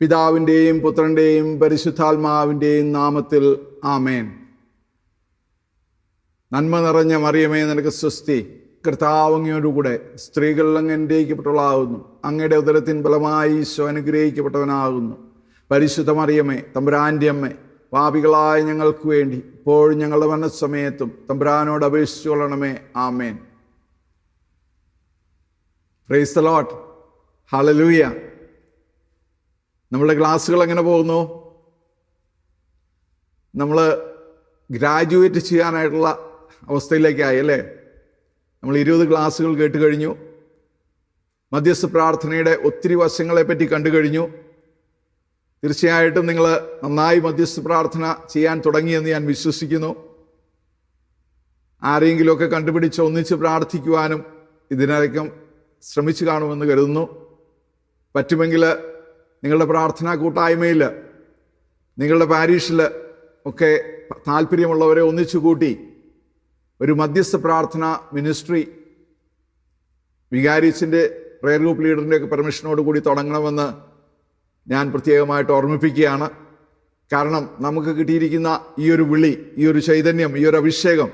പിതാവിൻ്റെയും പുത്രൻ്റെയും പരിശുദ്ധാത്മാവിൻ്റെയും നാമത്തിൽ ആമേൻ. നന്മ നിറഞ്ഞ മറിയമേ, നിനക്ക് സ്വസ്തി. കർത്താവ് അങ്ങയോടുകൂടെ സ്ത്രീകൾ അങ്ങ് അനുഗ്രഹിക്കപ്പെട്ടവളാകുന്നു. അങ്ങയുടെ ഉദരത്തിൻ ഫലമായി ഈശോ അനുഗ്രഹിക്കപ്പെട്ടവനാകുന്നു. പരിശുദ്ധ മറിയമേ, തമ്പുരാൻ്റെ അമ്മേ, പാപികളായ ഞങ്ങൾക്ക് വേണ്ടി ഇപ്പോഴും ഞങ്ങളുടെ മരണസമയത്തും തമ്പുരാനോട് അപേക്ഷിച്ചു കൊള്ളണമേ. Amen. Praise the Lord. Hallelujah. നമ്മുടെ ക്ലാസ്സുകൾ എങ്ങനെ പോകുന്നു? നമ്മൾ ഗ്രാജുവേറ്റ് ചെയ്യാനായിട്ടുള്ള അവസ്ഥയിലേക്കായി അല്ലേ? നമ്മൾ 20 ക്ലാസ്സുകൾ കേട്ട് കഴിഞ്ഞു. മധ്യസ്ഥ പ്രാർത്ഥനയുടെ ഒത്തിരി വശങ്ങളെപ്പറ്റി കണ്ടു കഴിഞ്ഞു. തീർച്ചയായിട്ടും നിങ്ങൾ നന്നായി മധ്യസ്ഥ പ്രാർത്ഥന ചെയ്യാൻ തുടങ്ങിയെന്ന് ഞാൻ വിശ്വസിക്കുന്നു. ആരെങ്കിലുമൊക്കെ കണ്ടുപിടിച്ച് ഒന്നിച്ച് പ്രാർത്ഥിക്കുവാനും ഇതിനകം ശ്രമിച്ചു കാണുമെന്ന് കരുതുന്നു. പറ്റുമെങ്കിൽ നിങ്ങളുടെ പ്രാർത്ഥനാ കൂട്ടായ്മയിൽ, നിങ്ങളുടെ പാരീഷിൽ ഒക്കെ താല്പര്യമുള്ളവരെ ഒന്നിച്ചു കൂട്ടി ഒരു മധ്യസ്ഥ പ്രാർത്ഥന മിനിസ്ട്രി വികാരിച്ചിൻ്റെ പ്രയർ ഗ്രൂപ്പ് ലീഡറിൻ്റെയൊക്കെ പെർമിഷനോട് കൂടി തുടങ്ങണമെന്ന് ഞാൻ പ്രത്യേകമായിട്ട് ഓർമ്മിപ്പിക്കുകയാണ്. കാരണം നമുക്ക് കിട്ടിയിരിക്കുന്ന ഈ ഒരു വിളി, ഈ ഒരു ചൈതന്യം, ഈ ഒരു അഭിഷേകം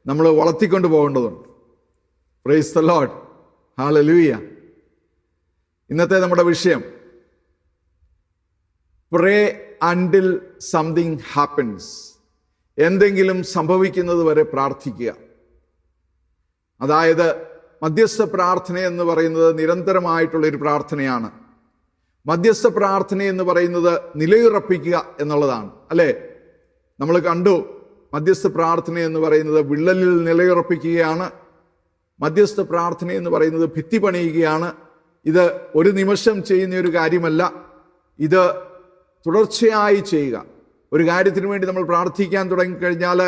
നമ്മൾ വളർത്തിക്കൊണ്ട് പോകേണ്ടതുണ്ട്. Price the Lord. ഹല്ലേലൂയ. ഇന്നത്തെ നമ്മുടെ വിഷയം പ്രേ അണ്ടിൽ സംതിങ് ഹാപ്പൻസ്. എന്തെങ്കിലും സംഭവിക്കുന്നത് വരെ പ്രാർത്ഥിക്കുക. അതായത് മധ്യസ്ഥ പ്രാർത്ഥന എന്ന് പറയുന്നത് നിരന്തരമായിട്ടുള്ളൊരു പ്രാർത്ഥനയാണ്. മധ്യസ്ഥ പ്രാർത്ഥന എന്ന് പറയുന്നത് നിലയുറപ്പിക്കുക എന്നുള്ളതാണ് അല്ലേ? നമ്മൾ കണ്ടു, മധ്യസ്ഥ പ്രാർത്ഥന എന്ന് പറയുന്നത് വിള്ളലിൽ നിലയുറപ്പിക്കുകയാണ്. മധ്യസ്ഥ പ്രാർത്ഥന എന്ന് പറയുന്നത് ഭിത്തി പണിയുകയാണ്. ഇത് ഒരു നിമിഷം ചെയ്യുന്ന ഒരു കാര്യമല്ല. ഇത് തുടർച്ചയായി ചെയ്യുക. ഒരു കാര്യത്തിന് വേണ്ടി നമ്മൾ പ്രാർത്ഥിക്കാൻ തുടങ്ങിക്കഴിഞ്ഞാൽ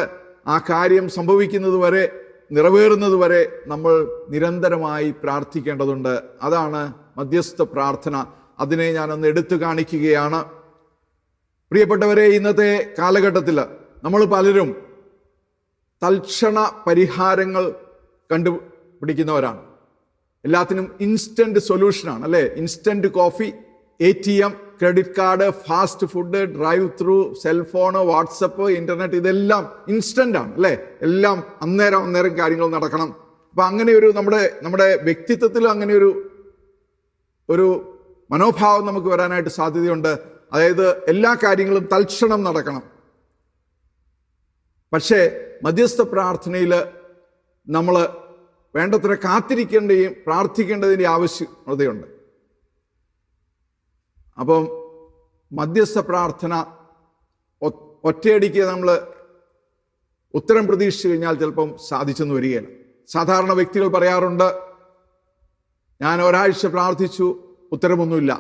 ആ കാര്യം സംഭവിക്കുന്നത് വരെ, നിറവേറുന്നത് വരെ നമ്മൾ നിരന്തരമായി പ്രാർത്ഥിക്കേണ്ടതുണ്ട്. അതാണ് മധ്യസ്ഥ പ്രാർത്ഥന. അതിനെ ഞാനൊന്ന് എടുത്തു കാണിക്കുകയാണ്. പ്രിയപ്പെട്ടവരെ, ഇന്നത്തെ കാലഘട്ടത്തിൽ നമ്മൾ പലരും തൽക്ഷണ പരിഹാരങ്ങൾ കണ്ടുപിടിക്കുന്നവരാണ്. എല്ലാത്തിനും ഇൻസ്റ്റന്റ് സൊല്യൂഷനാണ് അല്ലേ? Instant coffee, ATM, credit card, fast food, drive through, cellphone, WhatsApp, internet, ഇതെല്ലാം ഇൻസ്റ്റന്റ് ആണ് അല്ലേ? എല്ലാം അന്നേരം കാര്യങ്ങൾ നടക്കണം. അപ്പൊ അങ്ങനെ ഒരു നമ്മുടെ വ്യക്തിത്വത്തിൽ അങ്ങനെ ഒരു മനോഭാവം നമുക്ക് വരാനായിട്ട് സാധ്യതയുണ്ട്. അതായത് എല്ലാ കാര്യങ്ങളും തൽക്ഷണം നടക്കണം. പക്ഷേ മധ്യസ്ഥ പ്രാർത്ഥനയിൽ നമ്മൾ വേണ്ടത്ര കാത്തിരിക്കേണ്ടതും പ്രാർത്ഥിക്കേണ്ടതിൻ്റെ ആവശ്യകതയുണ്ട്. അപ്പം മധ്യസ്ഥ പ്രാർത്ഥന ഒറ്റയടിക്ക് നമ്മൾ ഉത്തരം പ്രതീക്ഷിച്ചു കഴിഞ്ഞാൽ ചിലപ്പം സാധിച്ചെന്ന് വരികയില്ല. സാധാരണ വ്യക്തികൾ പറയാറുണ്ട്, ഞാൻ ഒരാഴ്ച പ്രാർത്ഥിച്ചു, ഉത്തരമൊന്നുമില്ല.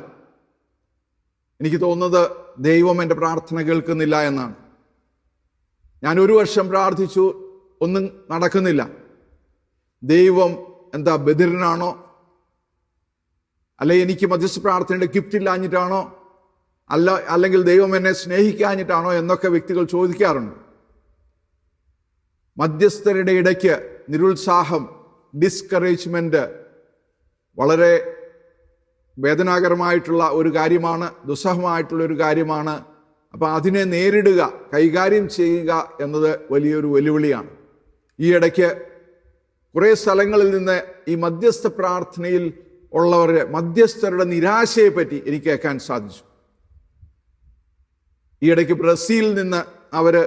എനിക്ക് തോന്നുന്നത് ദൈവം എൻ്റെ പ്രാർത്ഥന കേൾക്കുന്നില്ല എന്നാണ്. ഞാൻ 1 വർഷം പ്രാർത്ഥിച്ചു, ഒന്നും നടക്കുന്നില്ല. ദൈവം എന്താ ബധിരനാണോ? അല്ലെ എനിക്ക് മധ്യസ്ഥ പ്രാർത്ഥനയുടെ ഗിഫ്റ്റ് ഇല്ലാഞ്ഞിട്ടാണോ? അല്ലെങ്കിൽ ദൈവം എന്നെ സ്നേഹിക്കാഞ്ഞിട്ടാണോ എന്നൊക്കെ വ്യക്തികൾ ചോദിക്കാറുണ്ട്. മധ്യസ്ഥരുടെ ഇടയ്ക്ക് നിരുത്സാഹം, ഡിസ്കറേജ്മെന്റ് വളരെ വേദനാകരമായിട്ടുള്ള ഒരു കാര്യമാണ്, ദുസ്സഹമായിട്ടുള്ള ഒരു കാര്യമാണ്. അപ്പം അതിനെ നേരിടുക, കൈകാര്യം ചെയ്യുക എന്നത് വലിയൊരു വെല്ലുവിളിയാണ്. ഈ ഇടയ്ക്ക് കുറേ സ്ഥലങ്ങളിൽ നിന്ന് ഈ മധ്യസ്ഥ പ്രാർത്ഥനയിൽ ഉള്ളവരുടെ മധ്യസ്ഥരുടെ നിരാശയെപ്പറ്റി എനിക്ക് കേൾക്കാൻ സാധിച്ചു. ഈ ഇടയ്ക്ക് ബ്രസീലിൽ നിന്ന് അവര്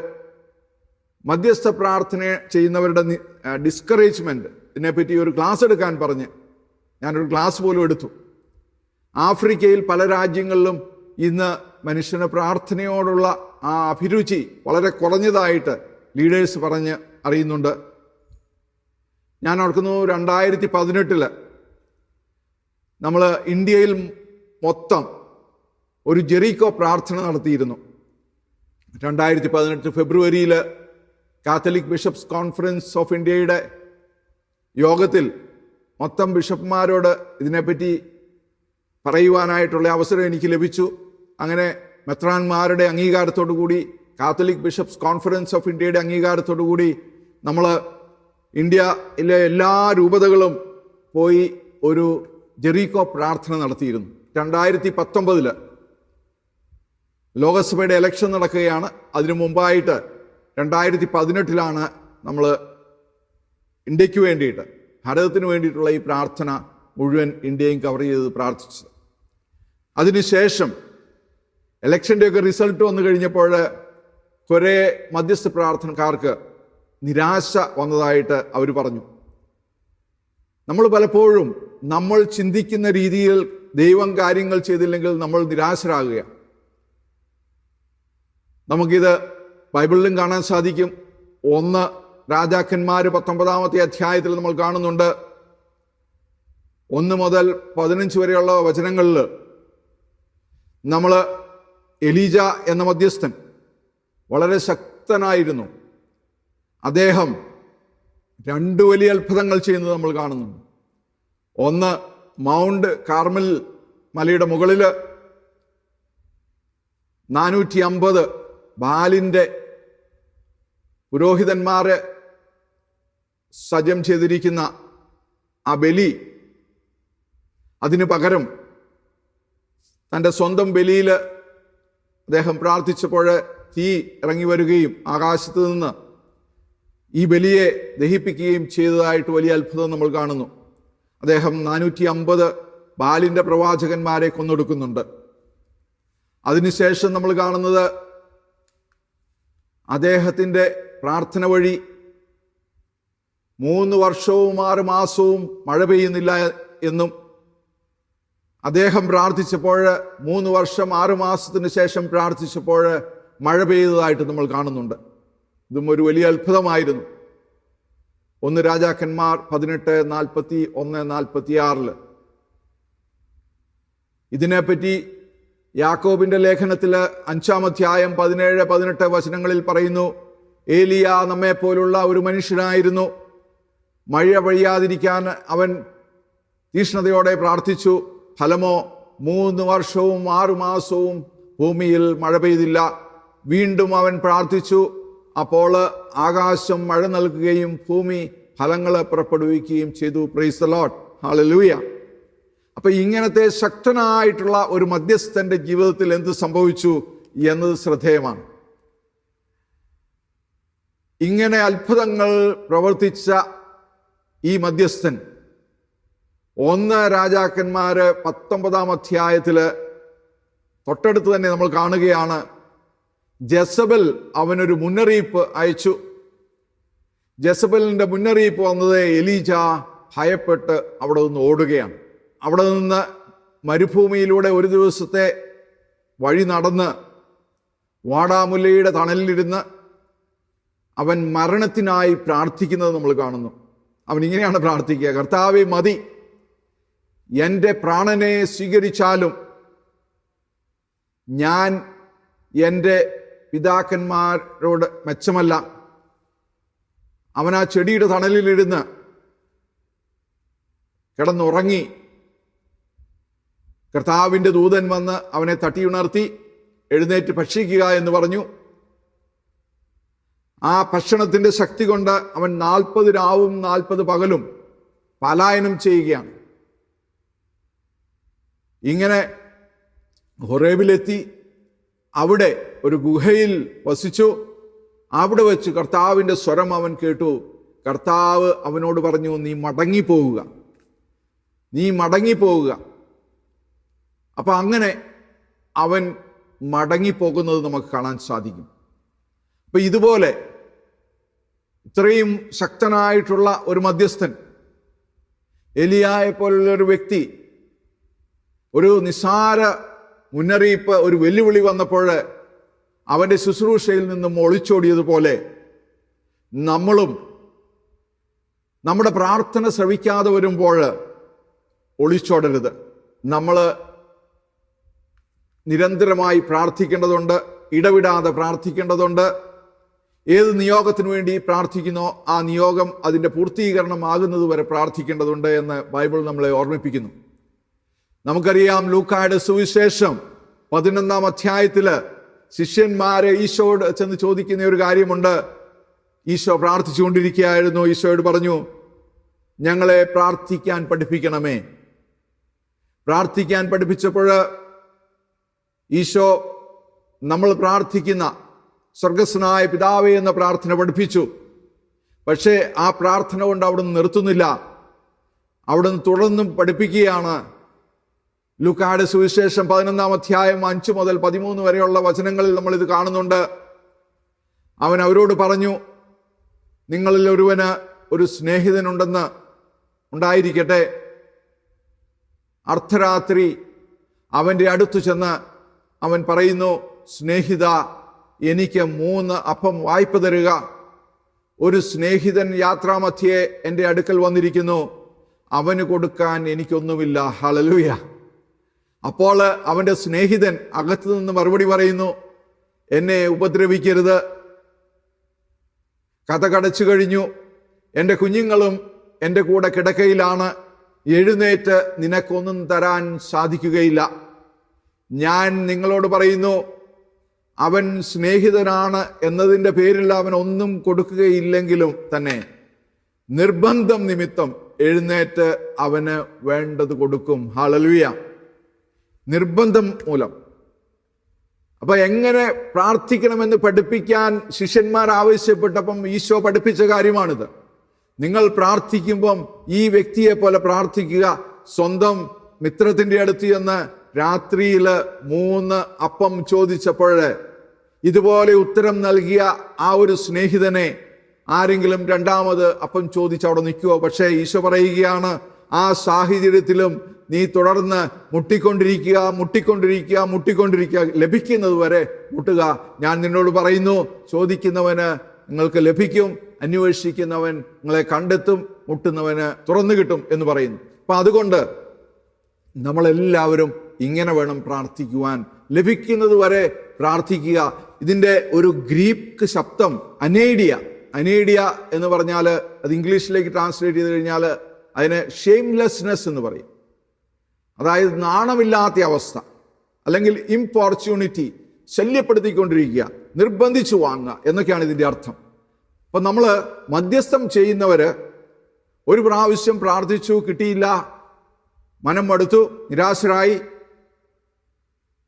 മധ്യസ്ഥ പ്രാർത്ഥന ചെയ്യുന്നവരുടെ ഡിസ്കറേജ്മെന്റ് ഇതിനെപ്പറ്റി ഒരു ക്ലാസ് എടുക്കാൻ പറഞ്ഞ് ഞാനൊരു ക്ലാസ് പോലും എടുത്തു. ആഫ്രിക്കയിൽ പല രാജ്യങ്ങളിലും ഇന്ന് മനുഷ്യന് പ്രാർത്ഥനയോടുള്ള ആ അഭിരുചി വളരെ കുറഞ്ഞതായിട്ട് ലീഡേഴ്സ് പറഞ്ഞ് അറിയുന്നുണ്ട്. ഞാൻ ഓർക്കുന്നു 2018 നമ്മൾ ഇന്ത്യയിൽ മൊത്തം ഒരു ജെറീക്കോ പ്രാർത്ഥന നടത്തിയിരുന്നു. 2018 ഫെബ്രുവരിയിൽ കാത്തലിക് ബിഷപ്സ് കോൺഫറൻസ് ഓഫ് ഇന്ത്യയുടെ യോഗത്തിൽ മൊത്തം ബിഷപ്പ്മാരോട് ഇതിനെപ്പറ്റി പറയുവാനായിട്ടുള്ള അവസരം എനിക്ക് ലഭിച്ചു. അങ്ങനെ മെത്രാന്മാരുടെ അംഗീകാരത്തോടു കൂടി, കാത്തലിക് ബിഷപ്സ് കോൺഫറൻസ് ഓഫ് ഇന്ത്യയുടെ അംഗീകാരത്തോടു കൂടി നമ്മൾ ഇന്ത്യയിലെ എല്ലാ രൂപതകളും പോയി ഒരു ജെറീക്കോ പ്രാർത്ഥന നടത്തിയിരുന്നു. 2019 ലോകസഭയുടെ ഇലക്ഷൻ നടക്കുകയാണ്. അതിനു മുമ്പായിട്ട് 2018 നമ്മൾ ഇന്ത്യക്ക് വേണ്ടിയിട്ട്, ഭാരതത്തിന് വേണ്ടിയിട്ടുള്ള ഈ പ്രാർത്ഥന മുഴുവൻ ഇന്ത്യയും കവർ ചെയ്ത് പ്രാർത്ഥിച്ചത്. അതിനുശേഷം ഇലക്ഷൻ്റെയൊക്കെ റിസൾട്ട് വന്നു കഴിഞ്ഞപ്പോൾ കുറേ മധ്യസ്ഥ പ്രാർത്ഥനക്കാർക്ക് നിരാശ വന്നതായിട്ട് അവർ പറഞ്ഞു. നമ്മൾ പലപ്പോഴും നമ്മൾ ചിന്തിക്കുന്ന രീതിയിൽ ദൈവം കാര്യങ്ങൾ ചെയ്തില്ലെങ്കിൽ നമ്മൾ നിരാശരാകുകയാണ്. നമുക്കിത് ബൈബിളിലും കാണാൻ സാധിക്കും. 1 രാജാക്കന്മാർ 19-ാമത്തെ അധ്യായത്തിൽ നമ്മൾ കാണുന്നുണ്ട്. 1 മുതൽ 15 വരെയുള്ള വചനങ്ങളിൽ നമ്മൾ എലീജ എന്ന മധ്യസ്ഥൻ വളരെ ശക്തനായിരുന്നു. അദ്ദേഹം 2 വലിയ അത്ഭുതങ്ങൾ ചെയ്യുന്നത് നമ്മൾ കാണുന്നുണ്ട്. 1, മൗണ്ട് കാർമൽ മലയുടെ മുകളിൽ 450 ബാലിൻ്റെ പുരോഹിതന്മാരെ സജ്ജം ചെയ്തിരിക്കുന്ന ആ ബലി, അതിനു പകരം തൻ്റെ സ്വന്തം ബലിയിൽ അദ്ദേഹം പ്രാർത്ഥിച്ചപ്പോൾ തീ ഇറങ്ങി വരികയും ആകാശത്ത് നിന്ന് ഈ ബലിയെ ദഹിപ്പിക്കുകയും ചെയ്തതായിട്ട് വലിയ അത്ഭുതം നമ്മൾ കാണുന്നു. അദ്ദേഹം 450 ബാലിൻ്റെ പ്രവാചകന്മാരെ കൊന്നൊടുക്കുന്നുണ്ട്. അതിനുശേഷം നമ്മൾ കാണുന്നത് അദ്ദേഹത്തിൻ്റെ പ്രാർത്ഥന വഴി 3 വർഷവും 6 മാസവും മഴ പെയ്യുന്നില്ല എന്നും, അദ്ദേഹം പ്രാർത്ഥിച്ചപ്പോൾ 3 വർഷം 6 മാസത്തിന് ശേഷം പ്രാർത്ഥിച്ചപ്പോൾ മഴ പെയ്തതായിട്ട് നമ്മൾ കാണുന്നുണ്ട്. ഇതും ഒരു വലിയ അത്ഭുതമായിരുന്നു. 1 രാജാക്കന്മാർ 18:41-46 ഇതിനെപ്പറ്റി യാക്കോബിന്റെ ലേഖനത്തിൽ 5-ാം അധ്യായം 17-18 വചനങ്ങളിൽ പറയുന്നു, ഏലിയ നമ്മെപ്പോലുള്ള ഒരു മനുഷ്യനായിരുന്നു. മഴ പെയ്യാതിരിക്കാൻ അവൻ തീഷ്ണതയോടെ പ്രാർത്ഥിച്ചു. ഫലമോ 3 വർഷവും 6 മാസവും ഭൂമിയിൽ മഴ പെയ്തില്ല. വീണ്ടും അവൻ പ്രാർത്ഥിച്ചു. അപ്പോൾ ആകാശം മഴ നൽകുകയും ഭൂമി ഫലങ്ങൾ പുറപ്പെടുവിക്കുകയും ചെയ്തു. Price the Lord, hallelujah. അപ്പൊ ഇങ്ങനത്തെ ശക്തനായിട്ടുള്ള ഒരു മധ്യസ്ഥന്റെ ജീവിതത്തിൽ എന്ത് സംഭവിച്ചു എന്നത് ശ്രദ്ധേയമാണ്. ഇങ്ങനെ അത്ഭുതങ്ങൾ പ്രവർത്തിച്ച ഈ മധ്യസ്ഥൻ 1 രാജാക്കന്മാര് 19-ാം അധ്യായത്തില് തൊട്ടടുത്ത് തന്നെ നമ്മൾ കാണുകയാണ്. ജെസബൽ അവനൊരു മുന്നറിയിപ്പ് അയച്ചു. ജെസബലിന്റെ മുന്നറിയിപ്പ് വന്നത് എലീജ ഭയപ്പെട്ട് അവിടെ നിന്ന് ഓടുകയാണ്. അവിടെ നിന്ന് മരുഭൂമിയിലൂടെ ഒരു ദിവസത്തെ വഴി നടന്ന് വാടാമുല്ലയുടെ തണലിലിരുന്ന് അവൻ മരണത്തിനായി പ്രാർത്ഥിക്കുന്നത് നമ്മൾ കാണുന്നു. അവൻ ഇങ്ങനെയാണ് പ്രാർത്ഥിക്കുക, കർത്താവേ മതി, എൻ്റെ പ്രാണനെ സ്വീകരിച്ചാലും ഞാൻ എൻ്റെ പിതാക്കന്മാരോട് മെച്ചമല്ല. അവൻ ആ ചെടിയുടെ തണലിലിരുന്ന് കിടന്നുറങ്ങി. കർത്താവിൻ്റെ ദൂതൻ വന്ന് അവനെ തട്ടിയുണർത്തി എഴുന്നേറ്റ് ഭക്ഷിക്കുക എന്ന് പറഞ്ഞു. ആ ഭക്ഷണത്തിൻ്റെ ശക്തി കൊണ്ട് അവൻ 40 രാവും 40 പകലും പലായനം ചെയ്യുകയാണ്. ഇങ്ങനെ ഹൊറേബിലെത്തി അവിടെ ഒരു ഗുഹയിൽ വസിച്ചു. അവിടെ വെച്ച് കർത്താവിൻ്റെ സ്വരം അവൻ കേട്ടു. കർത്താവ് അവനോട് പറഞ്ഞു, നീ മടങ്ങിപ്പോവുക, നീ മടങ്ങിപ്പോവുക. അപ്പം അങ്ങനെ അവൻ മടങ്ങിപ്പോകുന്നത് നമുക്ക് കാണാൻ സാധിക്കും. അപ്പം ഇതുപോലെ ഇത്രയും ശക്തനായിട്ടുള്ള ഒരു മധ്യസ്ഥൻ, എലിയായെ പോലുള്ളൊരു വ്യക്തി, ഒരു നിസ്സാര മുന്നറിയിപ്പ്, ഒരു വെല്ലുവിളി വന്നപ്പോൾ അവൻ്റെ ശുശ്രൂഷയിൽ നിന്നും ഒളിച്ചോടിയതുപോലെ നമ്മളും നമ്മുടെ പ്രാർത്ഥന ശ്രവിക്കാതെ വരുമ്പോൾ ഒളിച്ചോടരുത്. നമ്മൾ നിരന്തരമായി പ്രാർത്ഥിക്കേണ്ടതുണ്ട്, ഇടവിടാതെ പ്രാർത്ഥിക്കേണ്ടതുണ്ട്. ഏത് നിയോഗത്തിനു വേണ്ടി പ്രാർത്ഥിക്കുന്നോ ആ നിയോഗം അതിൻ്റെ പൂർത്തീകരണമാകുന്നത് വരെ പ്രാർത്ഥിക്കേണ്ടതുണ്ട് എന്ന് ബൈബിൾ നമ്മളെ ഓർമ്മിപ്പിക്കുന്നു. നമുക്കറിയാം, ലൂക്കായുടെ സുവിശേഷം 11-ാം അധ്യായത്തില് ശിഷ്യന്മാരെ ഈശോയോട് ചെന്ന് ചോദിക്കുന്ന ഒരു കാര്യമുണ്ട്. ഈശോ പ്രാർത്ഥിച്ചുകൊണ്ടിരിക്കുകയായിരുന്നു. ഈശോയോട് പറഞ്ഞു, ഞങ്ങളെ പ്രാർത്ഥിക്കാൻ പഠിപ്പിക്കണമേ. പ്രാർത്ഥിക്കാൻ പഠിപ്പിച്ചപ്പോൾ ഈശോ നമ്മൾ പ്രാർത്ഥിക്കുന്ന സ്വർഗസ്വനായ പിതാവേ എന്ന പ്രാർത്ഥന പഠിപ്പിച്ചു. പക്ഷേ ആ പ്രാർത്ഥന കൊണ്ട് അവിടുന്ന് നിർത്തുന്നില്ല. അവിടുന്ന് തുടർന്നും പഠിപ്പിക്കുകയാണ്. ലൂക്കായുടെ സുവിശേഷം 11-ാം അധ്യായം 5 മുതൽ 13 വരെയുള്ള വചനങ്ങളിൽ നമ്മൾ ഇത് കാണുന്നുണ്ട്. അവൻ അവരോട് പറഞ്ഞു, നിങ്ങളിൽ ഒരുവന് ഒരു സ്നേഹിതനുണ്ടെന്ന് ഉണ്ടായിരിക്കട്ടെ. അർദ്ധരാത്രി അവൻ്റെ അടുത്തു ചെന്ന് അവൻ പറയുന്നു, സ്നേഹിത, എനിക്ക് 3 അപ്പം വായ്പ തരിക. ഒരു സ്നേഹിതൻ യാത്രാമധ്യേ എൻ്റെ അടുക്കൽ വന്നിരിക്കുന്നു, അവന് കൊടുക്കാൻ എനിക്കൊന്നുമില്ല. ഹല്ലേലൂയ. അപ്പോൾ അവൻ്റെ സ്നേഹിതൻ അകത്തു നിന്ന് മറുപടി പറയുന്നു, എന്നെ ഉപദ്രവിക്കരുത്, കഥ കടച്ചു കഴിഞ്ഞു, എൻ്റെ കുഞ്ഞുങ്ങളും എൻ്റെ കൂടെ കിടക്കയിലാണ്, എഴുന്നേറ്റ് നിനക്കൊന്നും തരാൻ സാധിക്കുകയില്ല. ഞാൻ നിങ്ങളോട് പറയുന്നു, അവൻ സ്നേഹിതനാണ് എന്നതിൻ്റെ പേരിൽ അവൻ ഒന്നും കൊടുക്കുകയില്ലെങ്കിലും തന്നെ നിർബന്ധം നിമിത്തം എഴുന്നേറ്റ് അവന് വേണ്ടത് കൊടുക്കും. ഹല്ലേലൂയ. നിർബന്ധം മൂലം. അപ്പൊ എങ്ങനെ പ്രാർത്ഥിക്കണമെന്ന് പഠിപ്പിക്കാൻ ശിഷ്യന്മാർ ആവശ്യപ്പെട്ടപ്പം ഈശോ പഠിപ്പിച്ച കാര്യമാണിത്. നിങ്ങൾ പ്രാർത്ഥിക്കുമ്പം ഈ വ്യക്തിയെ പോലെ പ്രാർത്ഥിക്കുക. സ്വന്തം മിത്രത്തിന്റെ അടുത്ത് ചെന്ന് രാത്രിയിൽ 3 അപ്പം ചോദിച്ചപ്പോൾ ഇതുപോലെ ഉത്തരം നൽകിയ ആ ഒരു സ്നേഹിതനെ ആരെങ്കിലും 2ാമത് അപ്പം ചോദിച്ച് അവിടെ നിൽക്കുമോ? പക്ഷേ ഈശോ പറയുകയാണ്, ആ സാഹചര്യത്തിലും നീ തുടർന്ന് മുട്ടിക്കൊണ്ടിരിക്കുക, ലഭിക്കുന്നത് വരെ മുട്ടുക. ഞാൻ നിന്നോട് പറയുന്നു, ചോദിക്കുന്നവന് നിങ്ങൾക്ക് ലഭിക്കും, അന്വേഷിക്കുന്നവൻ നിങ്ങളെ കണ്ടെത്തും, മുട്ടുന്നവന് തുറന്നു കിട്ടും എന്ന് പറയുന്നു. അപ്പൊ അതുകൊണ്ട് നമ്മളെല്ലാവരും ഇങ്ങനെ വേണം പ്രാർത്ഥിക്കുവാൻ. ലഭിക്കുന്നത് വരെ പ്രാർത്ഥിക്കുക. ഇതിൻ്റെ ഒരു ഗ്രീക്ക് ശബ്ദം അനേഡിയ എന്ന് പറഞ്ഞാൽ, അത് ഇംഗ്ലീഷിലേക്ക് ട്രാൻസ്ലേറ്റ് ചെയ്ത് കഴിഞ്ഞാൽ അതിന് ഷെയിംലെസ്നെസ് എന്ന് പറയും. അതായത് നാണമില്ലാത്ത അവസ്ഥ, അല്ലെങ്കിൽ ഇംപോർച്യൂണിറ്റി, ശല്യപ്പെടുത്തിക്കൊണ്ടിരിക്കുക, നിർബന്ധിച്ചു വാങ്ങുക എന്നൊക്കെയാണ് ഇതിൻ്റെ അർത്ഥം. അപ്പം നമ്മൾ മധ്യസ്ഥം ചെയ്യുന്നവര് ഒരു പ്രാവശ്യം പ്രാർത്ഥിച്ചു, കിട്ടിയില്ല, മനം മടുത്തു, നിരാശരായി.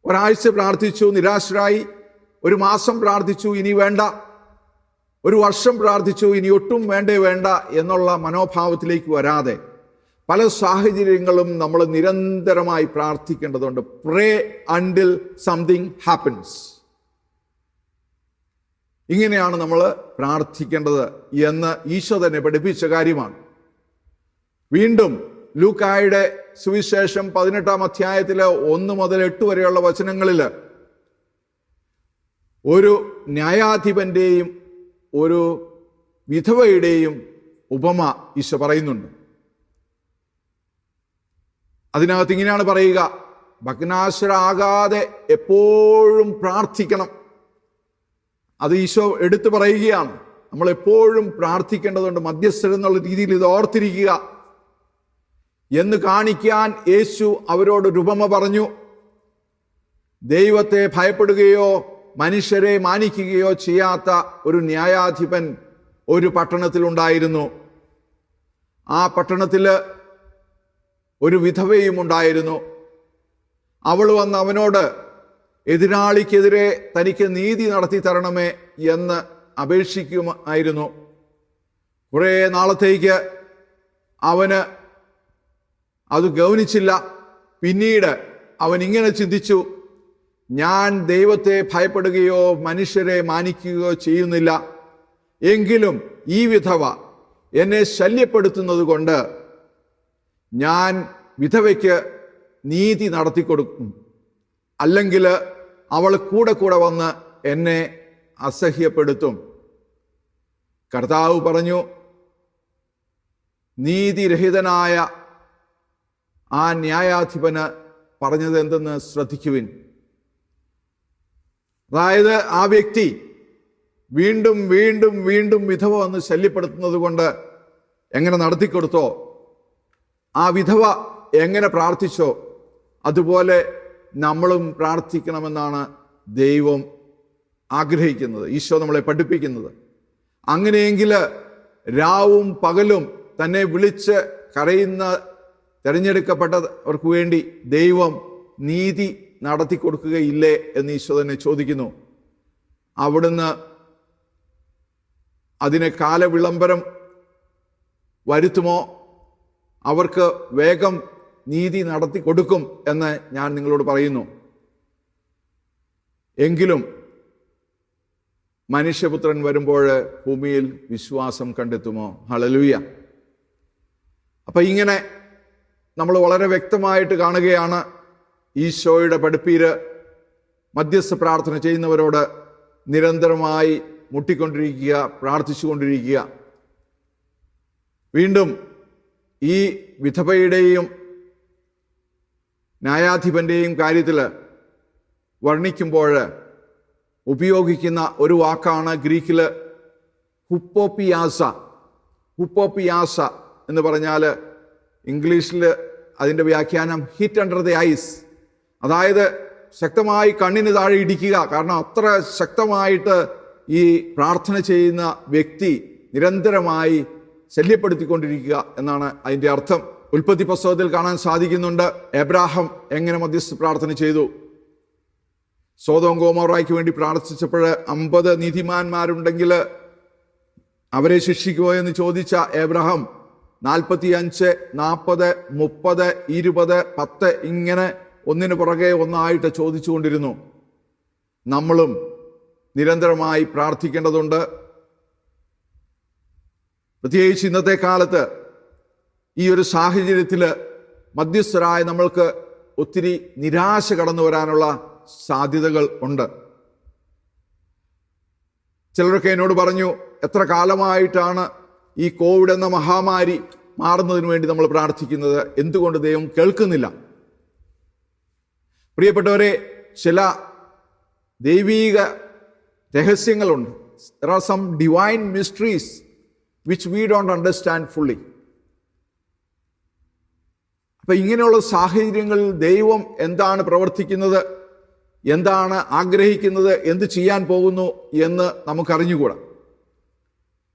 ഒരാഴ്ച പ്രാർത്ഥിച്ചു, നിരാശരായി. 1 മാസം പ്രാർത്ഥിച്ചു, ഇനി വേണ്ട. 1 വർഷം പ്രാർത്ഥിച്ചു, ഇനി ഒട്ടും വേണ്ട എന്നുള്ള മനോഭാവത്തിലേക്ക് വരാതെ പല സാഹചര്യങ്ങളും നമ്മൾ നിരന്തരമായി പ്രാർത്ഥിക്കേണ്ടതുണ്ട്. പ്രേ അണ്ടിൽ സംതിങ് ഹാപ്പൻസ്. ഇങ്ങനെയാണ് നമ്മൾ പ്രാർത്ഥിക്കേണ്ടത് എന്ന് ഈശോ തന്നെ പഠിപ്പിച്ച കാര്യമാണ്. വീണ്ടും ലൂക്കായുടെ സുവിശേഷം 18-ാം അധ്യായത്തിലെ 1 മുതൽ 8 വരെയുള്ള വചനങ്ങളിൽ ഒരു ന്യായാധിപന്റെയും ഒരു വിധവയുടെയും ഉപമ ഈശോ പറയുന്നുണ്ട്. അതിനകത്ത് ഇങ്ങനെയാണ് പറയുക, ഭഗ്നാശരാകാതെ എപ്പോഴും പ്രാർത്ഥിക്കണം. അത് ഈശോ എടുത്തു പറയുകയാണ്. നമ്മൾ എപ്പോഴും പ്രാർത്ഥിക്കേണ്ടതുണ്ട്. മധ്യസ്ഥരെന്നുള്ള രീതിയിൽ ഇത് ഓർത്തിരിക്കുക എന്ന് കാണിക്കാൻ യേശു അവരോട് ഉപമ പറഞ്ഞു. ദൈവത്തെ ഭയപ്പെടുകയോ മനുഷ്യരെ മാനിക്കുകയോ ചെയ്യാത്ത ഒരു ന്യായാധിപൻ ഒരു പട്ടണത്തിലുണ്ടായിരുന്നു. ആ പട്ടണത്തിൽ ഒരു വിധവയും ഉണ്ടായിരുന്നു. അവൾ വന്ന് അവനോട് എതിരാളിക്കെതിരെ തനിക്ക് നീതി നടത്തി തരണമേ എന്ന് അപേക്ഷിക്കുമായിരുന്നു. കുറേ നാളത്തേക്ക് അവന് അത് ഗൗനിച്ചില്ല. പിന്നീട് അവൻ ഇങ്ങനെ ചിന്തിച്ചു, ഞാൻ ദൈവത്തെ ഭയപ്പെടുകയോ മനുഷ്യരെ മാനിക്കുകയോ ചെയ്യുന്നില്ല, എങ്കിലും ഈ വിധവ എന്നെ ശല്യപ്പെടുത്തുന്നത് കൊണ്ട് ഞാൻ വിധവയ്ക്ക് നീതി നടത്തിക്കൊടുക്കും, അല്ലെങ്കിൽ അവൾ കൂടെ വന്ന് എന്നെ അസഹ്യപ്പെടുത്തും. കർത്താവ് പറഞ്ഞു, നീതിരഹിതനായ ആ ന്യായാധിപന് പറഞ്ഞത് എന്തെന്ന് ശ്രദ്ധിക്കുവിൻ. അതായത് ആ വ്യക്തി വീണ്ടും വീണ്ടും വീണ്ടും വിധവ വന്ന് ശല്യപ്പെടുത്തുന്നത് കൊണ്ട് എങ്ങനെ നടത്തിക്കൊടുത്തോ, ആ വിധവ എങ്ങനെ പ്രാർത്ഥിച്ചോ, അതുപോലെ നമ്മളും പ്രാർത്ഥിക്കണമെന്നാണ് ദൈവം ആഗ്രഹിക്കുന്നത്, ഈശോ നമ്മളെ പഠിപ്പിക്കുന്നത്. അങ്ങനെയെങ്കിൽ രാവും പകലും തന്നെ വിളിച്ച് കരയുന്ന തിരഞ്ഞെടുക്കപ്പെട്ടവർക്ക് വേണ്ടി ദൈവം നീതി നടത്തി കൊടുക്കുകയില്ലേ എന്ന് ഈശോ തന്നെ ചോദിക്കുന്നു. അവിടുന്ന് അതിന് കാലവിളംബരം വരുത്തുമോ? അവർക്ക് വേഗം നീതി നടത്തി കൊടുക്കും എന്ന് ഞാൻ നിങ്ങളോട് പറയുന്നു. എങ്കിലും മനുഷ്യപുത്രൻ വരുമ്പോൾ ഭൂമിയിൽ വിശ്വാസം കണ്ടെത്തുമോ? ഹല്ലേലൂയ. അപ്പൊ ഇങ്ങനെ നമ്മൾ വളരെ വ്യക്തമായിട്ട് കാണുകയാണ്, ഈശോയുടെ പഠിപ്പീര് മധ്യസ്ഥ പ്രാർത്ഥന ചെയ്യുന്നവരോട് നിരന്തരമായി മുട്ടിക്കൊണ്ടിരിക്കുക, പ്രാർത്ഥിച്ചുകൊണ്ടിരിക്കുക. വീണ്ടും ഈ വിധവയുടെയും ന്യായാധിപന്റെയും കാര്യത്തിൽ വർണ്ണിക്കുമ്പോൾ ഉപയോഗിക്കുന്ന ഒരു വാക്കാണ് ഗ്രീക്കിൽ ഹുപ്പോപ്പിയാസ. ഹുപ്പോപ്പിയാസ എന്ന് പറഞ്ഞാൽ ഇംഗ്ലീഷിൽ അതിൻ്റെ വ്യാഖ്യാനം ഹിറ്റ് അണ്ടർ ദി ഐസ്, അതായത് ശക്തമായി കണ്ണിന് താഴെ ഇടിക്കുക. കാരണം അത്ര ശക്തമായിട്ട് ഈ പ്രാർത്ഥന ചെയ്യുന്ന വ്യക്തി നിരന്തരമായി ശല്യപ്പെടുത്തിക്കൊണ്ടിരിക്കുക എന്നാണ് അതിൻ്റെ അർത്ഥം. ഉൽപ്പത്തി പുസ്തകത്തിൽ കാണാൻ സാധിക്കുന്നുണ്ട് എബ്രാഹാം എങ്ങനെ മധ്യസ്ഥ പ്രാർത്ഥന ചെയ്തു. സോദോം ഗോമോറായ്ക്ക് വേണ്ടി പ്രാർത്ഥിച്ചപ്പോൾ 50 നീതിമാന്മാരുണ്ടെങ്കിൽ അവരെ ശിക്ഷിക്കുമോ എന്ന് ചോദിച്ച എബ്രാഹാം 45, 40, 30, 20, 10 ഇങ്ങനെ ഒന്നിനു പുറകെ ഒന്നായിട്ട് ചോദിച്ചുകൊണ്ടിരുന്നു. നമ്മളും നിരന്തരമായി പ്രാർത്ഥിക്കേണ്ടതുണ്ട്. പ്രത്യേകിച്ച് ഇന്നത്തെ കാലത്ത് ഈ ഒരു സാഹചര്യത്തിൽ മധ്യസ്ഥരായ നമ്മൾക്ക് ഒത്തിരി നിരാശ കടന്നു വരാനുള്ള സാധ്യതകൾ ഉണ്ട്. ചിലരൊക്കെ എന്നോട് പറഞ്ഞു, എത്ര കാലമായിട്ടാണ് ഈ കോവിഡ് എന്ന മഹാമാരി മാറുന്നതിന് വേണ്ടി നമ്മൾ പ്രാർത്ഥിക്കുന്നത്, എന്തുകൊണ്ട് ദൈവം കേൾക്കുന്നില്ല? പ്രിയപ്പെട്ടവരെ, ചില ദൈവീക രഹസ്യങ്ങളുണ്ട്. There are some divine mysteries which we don't understand fully. അപ്പൊ ഇങ്ങനെയുള്ള സാഹചര്യങ്ങളിൽ ദൈവം എന്താണ് പ്രവർത്തിക്കുന്നത്, എന്താണ് ആഗ്രഹിക്കുന്നത്, എന്ത് ചെയ്യാൻ പോകുന്നു എന്ന് നമുക്കറിഞ്ഞുകൂടാ.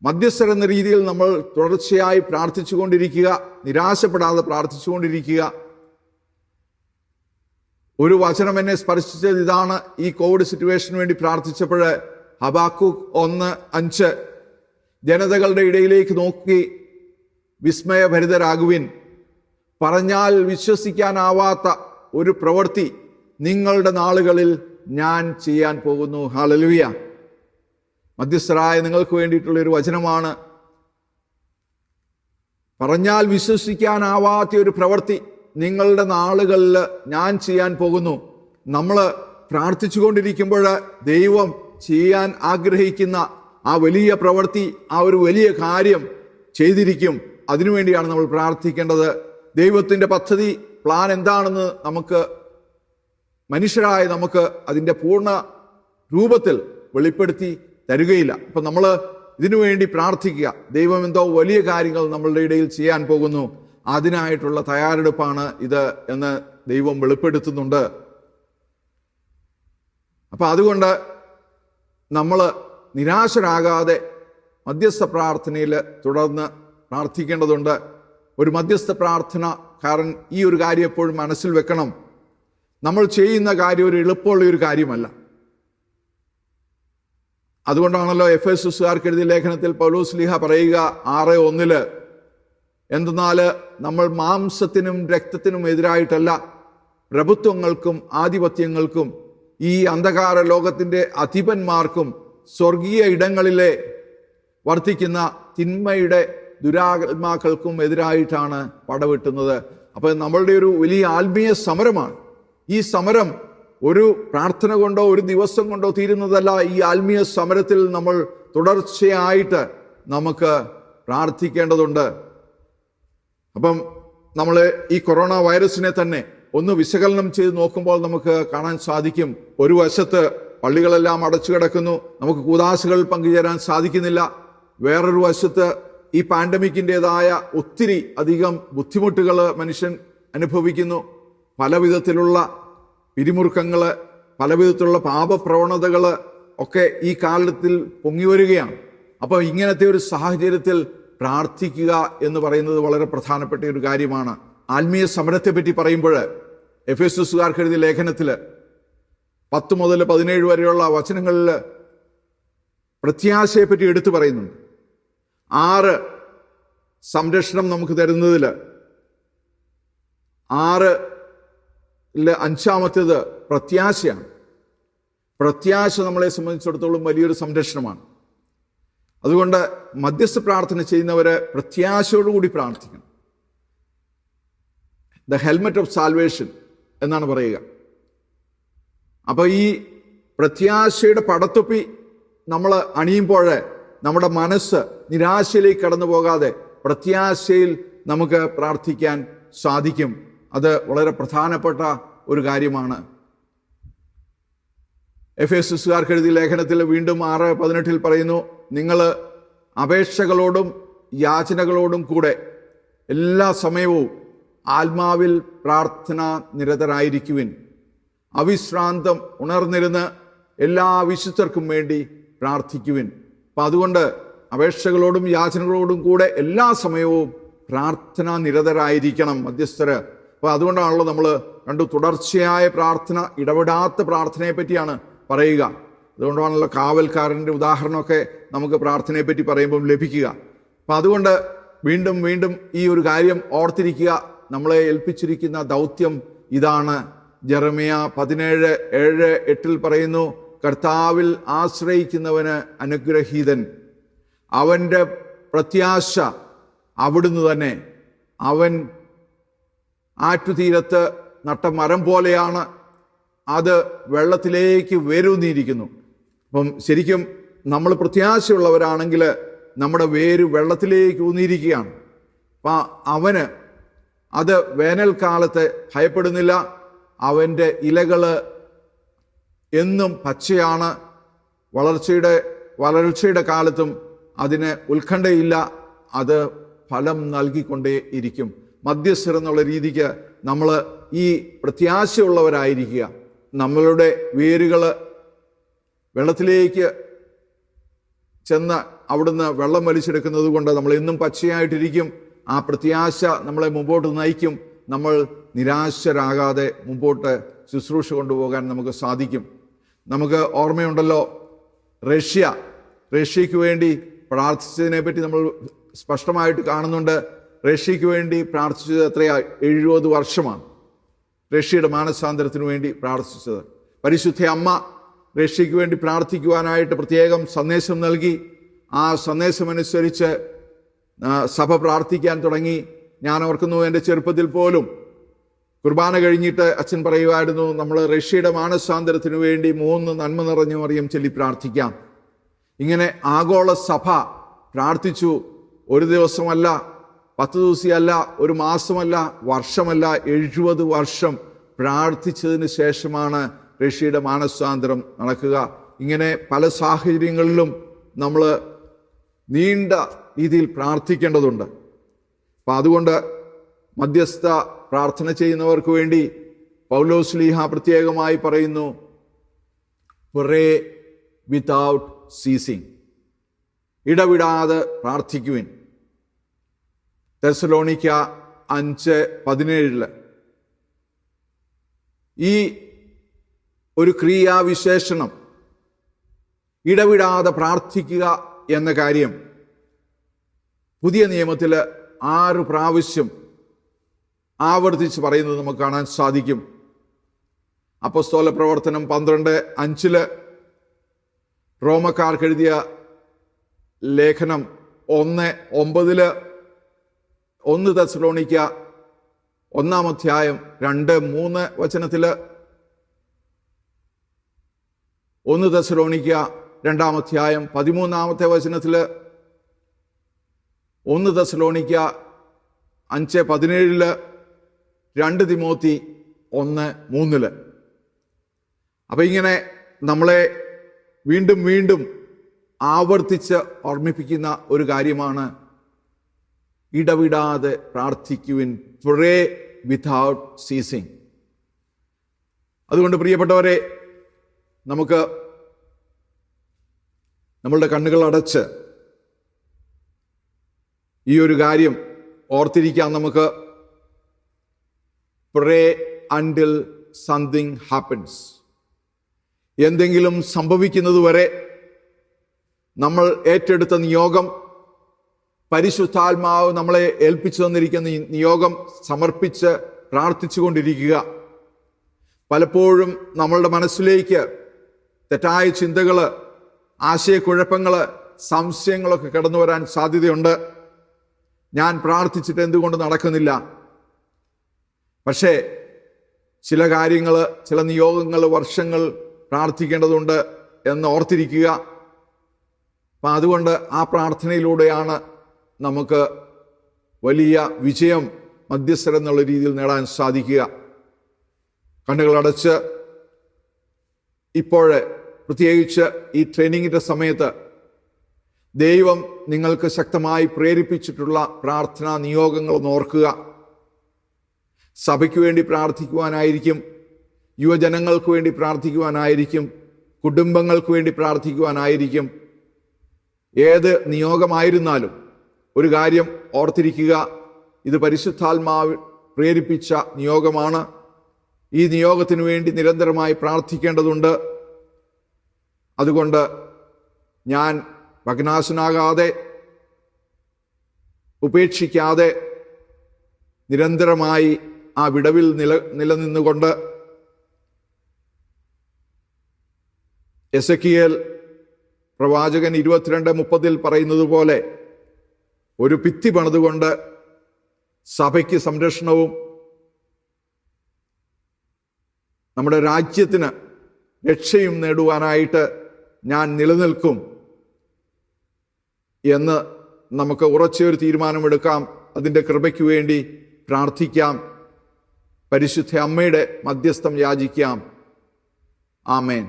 മധ്യസ്ഥർ എന്ന രീതിയിൽ നമ്മൾ തുടർച്ചയായി പ്രാർത്ഥിച്ചുകൊണ്ടിരിക്കുക, നിരാശപ്പെടാതെ പ്രാർത്ഥിച്ചുകൊണ്ടിരിക്കുക. ഒരു വചനം എന്നെ സ്പർശിച്ചത് ഇതാണ്. ഈ കോവിഡ് സിറ്റുവേഷന് വേണ്ടി പ്രാർത്ഥിച്ചപ്പോൾ ഹബാക്കൂക്ക് 1:5 ജനതകളുടെ ഇടയിലേക്ക് നോക്കി വിസ്മയഭരിതരാകുവിൻ, പറഞ്ഞാൽ വിശ്വസിക്കാനാവാത്ത ഒരു പ്രവൃത്തി നിങ്ങളുടെ നാളുകളിൽ ഞാൻ ചെയ്യാൻ പോകുന്നു. ഹല്ലേലൂയ. മധ്യസ്ഥരായ നിങ്ങൾക്ക് വേണ്ടിയിട്ടുള്ള ഒരു വചനമാണ്. പറഞ്ഞാൽ വിശ്വസിക്കാനാവാത്ത ഒരു പ്രവൃത്തി നിങ്ങളുടെ നാളുകളിൽ ഞാൻ ചെയ്യാൻ പോകുന്നു. നമ്മൾ പ്രാർത്ഥിച്ചുകൊണ്ടിരിക്കുമ്പോൾ ദൈവം ചെയ്യാൻ ആഗ്രഹിക്കുന്ന ആ വലിയ പ്രവൃത്തി, ആ ഒരു വലിയ കാര്യം ചെയ്തിരിക്കും. അതിനുവേണ്ടിയാണ് നമ്മൾ പ്രാർത്ഥിക്കേണ്ടത്. ദൈവത്തിൻ്റെ പദ്ധതി, പ്ലാൻ എന്താണെന്ന് നമുക്ക് മനുഷ്യരായ നമുക്ക് അതിൻ്റെ പൂർണ്ണ രൂപത്തിൽ വെളിപ്പെടുത്തി തരികയില്ല. അപ്പം നമ്മൾ ഇതിനുവേണ്ടി പ്രാർത്ഥിക്കുക. ദൈവം എന്തോ വലിയ കാര്യങ്ങൾ നമ്മളുടെ ഇടയിൽ ചെയ്യാൻ പോകുന്നു, അതിനായിട്ടുള്ള തയ്യാറെടുപ്പാണ് ഇത് എന്ന് ദൈവം വെളിപ്പെടുത്തുന്നുണ്ട്. അപ്പം അതുകൊണ്ട് നമ്മൾ നിരാശരാകാതെ മധ്യസ്ഥ പ്രാർത്ഥനയിൽ തുടർന്ന് പ്രാർത്ഥിക്കേണ്ടതുണ്ട്. ഒരു മധ്യസ്ഥ പ്രാർത്ഥനക്കാരൻ ഈ ഒരു കാര്യം എപ്പോഴും മനസ്സിൽ വെക്കണം. നമ്മൾ ചെയ്യുന്ന കാര്യം ഒരു എളുപ്പമുള്ള ഒരു കാര്യമല്ല. അതുകൊണ്ടാണല്ലോ എഫെസസുകാർക്ക് എഴുതിയ ലേഖനത്തിൽ പൗലോസ് ശ്ലീഹ പറയുക 6:1 എന്തെന്നാൽ നമ്മൾ മാംസത്തിനും രക്തത്തിനും എതിരായിട്ടല്ല, പ്രഭുത്വങ്ങൾക്കും ആധിപത്യങ്ങൾക്കും ഈ അന്ധകാര ലോകത്തിൻ്റെ അധിപന്മാർക്കും സ്വർഗീയ ഇടങ്ങളിലെ വർദ്ധിക്കുന്ന തിന്മയുടെ ദുരാത്മാക്കൾക്കും എതിരായിട്ടാണ് പടവെട്ടുന്നത്. അപ്പോൾ നമ്മളുടെ ഒരു വലിയ ആത്മീയ സമരമാണ്. ഈ സമരം ഒരു പ്രാർത്ഥന കൊണ്ടോ ഒരു ദിവസം കൊണ്ടോ തീരുന്നതല്ല. ഈ ആത്മീയ സമരത്തിൽ നമ്മൾ തുടർച്ചയായിട്ട് നമുക്ക് പ്രാർത്ഥിക്കേണ്ടതുണ്ട്. അപ്പം നമ്മൾ ഈ കൊറോണ വൈറസിനെ തന്നെ ഒന്ന് വിശകലനം ചെയ്ത് നോക്കുമ്പോൾ നമുക്ക് കാണാൻ സാധിക്കും. ഒരു വശത്ത് പള്ളികളെല്ലാം അടച്ചു കിടക്കുന്നു, നമുക്ക് കൂദാശകൾ പങ്കുചേരാൻ സാധിക്കുന്നില്ല. വേറൊരു വശത്ത് ഈ പാൻഡമിക്കിൻ്റെതായ ഒത്തിരി അധികം ബുദ്ധിമുട്ടുകൾ മനുഷ്യൻ അനുഭവിക്കുന്നു. പല വിധത്തിലുള്ള പിരിമുറുക്കങ്ങൾ, പല വിധത്തിലുള്ള പാപപ്രവണതകൾ ഒക്കെ ഈ കാലത്തിൽ പൊങ്ങി വരികയാണ്. അപ്പോൾ ഇങ്ങനത്തെ ഒരു സാഹചര്യത്തിൽ പ്രാർത്ഥിക്കുക എന്ന് പറയുന്നത് വളരെ പ്രധാനപ്പെട്ട ഒരു കാര്യമാണ്. ആത്മീയ സമരത്തെ പറ്റി പറയുമ്പോൾ എഫെസസുകാർക്ക് എഴുതിയ ലേഖനത്തിൽ 10 മുതൽ 17 വരെയുള്ള വചനങ്ങളിൽ പ്രത്യാശയെപ്പറ്റി എടുത്തു പറയുന്നുണ്ട്. 6 സംരക്ഷണം നമുക്ക് തരുന്നതിൽ 6 5-ാമത്തേത് പ്രത്യാശയാണ്. പ്രത്യാശ നമ്മളെ സംബന്ധിച്ചിടത്തോളം വലിയൊരു സംരക്ഷണമാണ്. അതുകൊണ്ട് മധ്യസ്ഥ പ്രാർത്ഥന ചെയ്യുന്നവര് പ്രത്യാശയോടുകൂടി പ്രാർത്ഥിക്കണം. ദ ഹെൽമെറ്റ് ഓഫ് സാൽവേഷൻ എന്നാണ് പറയുക. അപ്പോൾ ഈ പ്രത്യാശയുടെ പടത്തൊപ്പി നമ്മൾ അണിയുമ്പോൾ നമ്മുടെ മനസ്സ് നിരാശയിലേക്ക് കടന്നു പോകാതെ പ്രത്യാശയിൽ നമുക്ക് പ്രാർത്ഥിക്കാൻ സാധിക്കും. അത് വളരെ പ്രധാനപ്പെട്ട ഒരു കാര്യമാണ്. എഫേസ്യസുകാർക്ക് എഴുതിയ ലേഖനത്തിൽ വീണ്ടും 6:18 പറയുന്നു, നിങ്ങൾ അപേക്ഷകളോടും യാചനകളോടും കൂടെ എല്ലാ സമയവും ആത്മാവിൽ പ്രാർത്ഥന നിരതരായിരിക്കുവിൻ, അവിശ്രാന്തം ഉണർന്നിരുന്ന് എല്ലാ വിശുദ്ധർക്കും വേണ്ടി പ്രാർത്ഥിക്കുവിൻ. അപ്പം അതുകൊണ്ട് അപേക്ഷകളോടും യാചനകളോടും കൂടെ എല്ലാ സമയവും പ്രാർത്ഥന നിരതരായിരിക്കണം മധ്യസ്ഥര്. അപ്പോൾ അതുകൊണ്ടാണല്ലോ നമ്മൾ കണ്ടു തുടർച്ചയായ പ്രാർത്ഥന, ഇടപെടാത്ത പ്രാർത്ഥനയെ പറ്റിയാണ് പറയുക. അതുകൊണ്ടാണല്ലോ കാവൽക്കാരൻ്റെ ഉദാഹരണമൊക്കെ നമുക്ക് പ്രാർത്ഥനയെ പറ്റി പറയുമ്പം ലഭിക്കുക. അപ്പം അതുകൊണ്ട് വീണ്ടും വീണ്ടും ഈ ഒരു കാര്യം ഓർത്തിരിക്കുക. നമ്മളെ ഏൽപ്പിച്ചിരിക്കുന്ന ദൗത്യം ഇതാണ്. ജെറമ്യ 17:7-8 പറയുന്നു, കർത്താവിൽ ആശ്രയിക്കുന്നവന് അനുഗ്രഹീതൻ, അവൻ്റെ പ്രത്യാശ അവിടുന്ന് തന്നെ. അവൻ ആറ്റുതീരത്ത് നട്ട മരം പോലെയാണ്, അത് വെള്ളത്തിലേക്ക് വേരൂന്നിയിരിക്കുന്നു. അപ്പം ശരിക്കും നമ്മൾ പ്രത്യാശയുള്ളവരാണെങ്കിൽ നമ്മുടെ വേര് വെള്ളത്തിലേക്ക് ഊന്നിയിരിക്കുകയാണ്. അപ്പം അവന് അത് വേനൽക്കാലത്ത് ഭയപ്പെടുന്നില്ല. അവൻ്റെ ഇലകൾ എന്നും പച്ചയാണ്. വരൾച്ചയുടെ കാലത്തും അതിന് ഉത്കണ്ഠയില്ല. അത് ഫലം നൽകിക്കൊണ്ടേ ഇരിക്കും. മധ്യസ്ഥർ എന്നുള്ള രീതിക്ക് നമ്മൾ ഈ പ്രത്യാശയുള്ളവരായിരിക്കുക. നമ്മളുടെ വേരുകൾ വെള്ളത്തിലേക്ക് ചെന്ന് അവിടുന്ന് വെള്ളം വലിച്ചെടുക്കുന്നത് കൊണ്ട് നമ്മൾ എന്നും പച്ചയായിട്ടിരിക്കും. ആ പ്രത്യാശ നമ്മളെ മുമ്പോട്ട് നയിക്കും. നമ്മൾ നിരാശരാകാതെ മുമ്പോട്ട് ശുശ്രൂഷ കൊണ്ടുപോകാൻ നമുക്ക് സാധിക്കും. നമുക്ക് ഓർമ്മയുണ്ടല്ലോ, റഷ്യയ്ക്ക് വേണ്ടി പ്രാർത്ഥിച്ചതിനെ പറ്റി നമ്മൾ സ്പഷ്ടമായിട്ട് കാണുന്നുണ്ട്. റഷ്യയ്ക്ക് വേണ്ടി പ്രാർത്ഥിച്ചത് എത്രയാ? 70 വർഷമാണ് റഷ്യയുടെ മാനസാന്തരത്തിന് വേണ്ടി പ്രാർത്ഥിച്ചത്. പരിശുദ്ധ അമ്മ റഷ്യയ്ക്ക് വേണ്ടി പ്രാർത്ഥിക്കുവാനായിട്ട് പ്രത്യേകം സന്ദേശം നൽകി. ആ സന്ദേശമനുസരിച്ച് സഭ പ്രാർത്ഥിക്കാൻ തുടങ്ങി. ഞാൻ ഓർക്കുന്നു, എൻ്റെ ചെറുപ്പത്തിൽ പോലും കുർബാന കഴിഞ്ഞിട്ട് അച്ഛൻ പറയുമായിരുന്നു, നമ്മൾ റഷ്യയുടെ മാനസാന്തരത്തിന് വേണ്ടി 3 നന്മ നിറഞ്ഞ മറിയം ചൊല്ലി പ്രാർത്ഥിക്കാം. ഇങ്ങനെ ആഗോള സഭ പ്രാർത്ഥിച്ചു. ഒരു ദിവസമല്ല, 10 ദിവസമല്ല, ഒരു മാസമല്ല, വർഷമല്ല, 70 വർഷം പ്രാർത്ഥിച്ചതിന് ശേഷമാണ് റഷ്യയുടെ മാനസാന്തരം നടക്കുക. ഇങ്ങനെ പല സാഹചര്യങ്ങളിലും നമ്മൾ നീണ്ട രീതിയിൽ പ്രാർത്ഥിക്കേണ്ടതുണ്ട്. അപ്പം അതുകൊണ്ട് മധ്യസ്ഥ പ്രാർത്ഥന ചെയ്യുന്നവർക്ക് വേണ്ടി പൗലോസ് ശ്ലീഹ പ്രത്യേകമായി പറയുന്നു, പ്രേ വിതൗട്ട് സീസിങ്, ഇടവിടാതെ പ്രാർത്ഥിക്കുവിൻ. തെസ്സലോനിക്ക 5:17 ഈ ഒരു ക്രിയാവിശേഷണം, ഇടവിടാതെ പ്രാർത്ഥിക്കുക എന്ന കാര്യം പുതിയ നിയമത്തിൽ 6 പ്രാവശ്യം ആവർത്തിച്ച് പറയുന്നത് നമുക്ക് കാണാൻ സാധിക്കും. അപ്പോസ്തല പ്രവർത്തനം 12:5, റോമക്കാർക്ക് എഴുതിയ ലേഖനം 1:9, 1 തെസ്സലോനിക്ക 1-ാം അധ്യായം 2-3 വചനത്തിൽ, 1 തെസ്സലോനിക്ക 2-ാം അധ്യായം 13-ാമത്തെ വചനത്തിൽ, 1 തെസ്സലോനിക്ക 5:17, 2 തിമോത്തി 1:3. അപ്പം ഇങ്ങനെ നമ്മളെ വീണ്ടും വീണ്ടും ആവർത്തിച്ച് ഓർമ്മിപ്പിക്കുന്ന ഒരു കാര്യമാണ് ഇടവിടാതെ പ്രാർത്ഥിക്കുവിൻ, പ്രേ വിതൗട്ട് സീസിങ്. അതുകൊണ്ട് പ്രിയപ്പെട്ടവരെ, നമുക്ക് നമ്മളുടെ കണ്ണുകൾ അടച്ച് ഈ ഒരു കാര്യം ഓർത്തിരിക്കാം. നമുക്ക് പ്രേ അണ്ടിൽ സംതിങ് ഹാപ്പൻസ്. എന്തെങ്കിലും സംഭവിക്കുന്നതുവരെ നമ്മൾ ഏറ്റെടുത്ത നിയോഗം, പരിശുദ്ധാത്മാവ് നമ്മളെ ഏൽപ്പിച്ചു തന്നിരിക്കുന്ന നിയോഗം സമർപ്പിച്ച് പ്രാർത്ഥിച്ചുകൊണ്ടിരിക്കുക. പലപ്പോഴും നമ്മളുടെ മനസ്സിലേക്ക് തെറ്റായ ചിന്തകൾ, ആശയക്കുഴപ്പങ്ങൾ, സംശയങ്ങളൊക്കെ കടന്നു വരാൻ സാധ്യതയുണ്ട്. ഞാൻ പ്രാർത്ഥിച്ചിട്ട് എന്തുകൊണ്ട് നടക്കുന്നില്ല? പക്ഷേ ചില കാര്യങ്ങൾ, ചില നിയോഗങ്ങൾ വർഷങ്ങൾ പ്രാർത്ഥിക്കേണ്ടതുണ്ട് എന്ന് ഓർത്തിരിക്കുക. അപ്പം അതുകൊണ്ട് ആ പ്രാർത്ഥനയിലൂടെയാണ് നമുക്ക് വലിയ വിജയം മധ്യസ്ഥർ എന്നുള്ള രീതിയിൽ നേടാൻ സാധിക്കുക. കണ്ണുകളടച്ച് ഇപ്പോൾ പ്രത്യേകിച്ച് ഈ ട്രെയിനിങ്ങിൻ്റെ സമയത്ത് ദൈവം നിങ്ങൾക്ക് ശക്തമായി പ്രേരിപ്പിച്ചിട്ടുള്ള പ്രാർത്ഥനാ നിയോഗങ്ങളൊന്ന് ഓർക്കുക. സഭയ്ക്ക് വേണ്ടി പ്രാർത്ഥിക്കുവാനായിരിക്കും, യുവജനങ്ങൾക്ക് വേണ്ടി പ്രാർത്ഥിക്കുവാനായിരിക്കും, കുടുംബങ്ങൾക്ക് വേണ്ടി പ്രാർത്ഥിക്കുവാനായിരിക്കും. ഏത് നിയോഗമായിരുന്നാലും ഒരു കാര്യം ഓർത്തിരിക്കുക, ഇത് പരിശുദ്ധാത്മാവ് പ്രേരിപ്പിച്ച നിയോഗമാണ്. ഈ നിയോഗത്തിനു വേണ്ടി നിരന്തരമായി പ്രാർത്ഥിക്കേണ്ടതുണ്ട്. അതുകൊണ്ട് ഞാൻ ഭഗ്നാശനാകാതെ, ഉപേക്ഷിക്കാതെ നിരന്തരമായി ആ വിടവിൽ നിലനിന്നുകൊണ്ട് എസെക്കിയേൽ പ്രവാചകൻ 22:30 പറയുന്നത് പോലെ ഒരു ഭിത്തി പണിതുകൊണ്ട് സഭയ്ക്ക് സംരക്ഷണവും നമ്മുടെ രാജ്യത്തിന് രക്ഷയും നേടുവാനായിട്ട് ഞാൻ നിലനിൽക്കും എന്ന് നമുക്ക് ഉറച്ചൊരു തീരുമാനമെടുക്കാം. അതിൻ്റെ കൃപയ്ക്ക് വേണ്ടി പ്രാർത്ഥിക്കാം. പരിശുദ്ധ അമ്മയുടെ മധ്യസ്ഥം യാചിക്കാം. ആമേൻ.